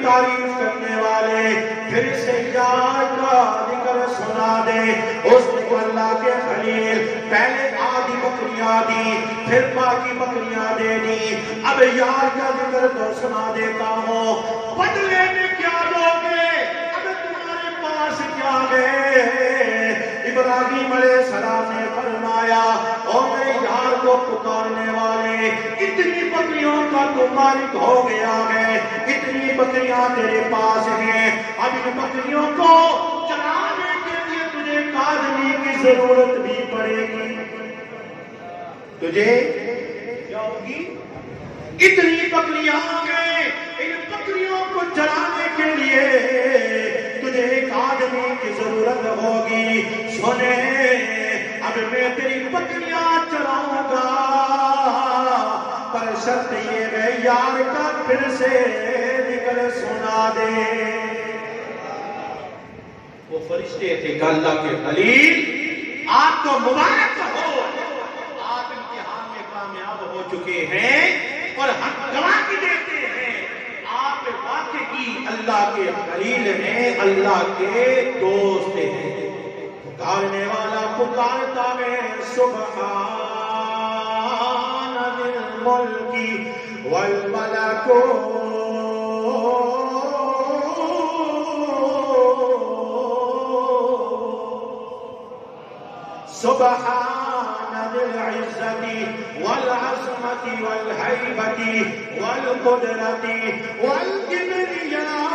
تعریف کرنے والے پھر سے یار کا ذکر سنا دے. اس نے اللہ کے خلیل پہلے آدھی بکریاں دی پھر باقی بکریاں دے دی. اب یار کا ذکر تو سنا دیتا ہوں، بدلے میں کیا دو گے؟ اب تمہارے پاس کیا ہے؟ ابراہیم علیہ السلام نے فرمایا او میرے یار کو پکارنے والے، اتنی بکریوں کا تو مالک ہو گیا ہے، اتنی بکریاں تیرے پاس ہیں، اب ان بکریوں کو چلانے کے لیے تجھے ایک آدمی کی ضرورت بھی پڑے گی. تجھے کیا ہوگی؟ اتنی بکریاں ہیں، ان بکریوں کو چلانے کے لیے تجھے ایک آدمی کی ضرورت ہوگی. سنے اب میں تیری بکریاں چلاؤں گا، پر شرط یہ ہے یار کا پھر سے ذکر سنا دے. وہ فرشتے تھے کہ اللہ کے خلیل آپ کو مبارک ہو، آپ امتحان میں کامیاب ہو چکے ہیں اور ہم گواہی دیتے ہیں آپ واقعی اللہ کے خلیل ہیں، اللہ کے دوست ہیں. پکارنے والا پکارتا ہے سبحان ذی الملک والملکوت، سبحان ذی العزت والعظمت والہیبت والقدرت والکبریاء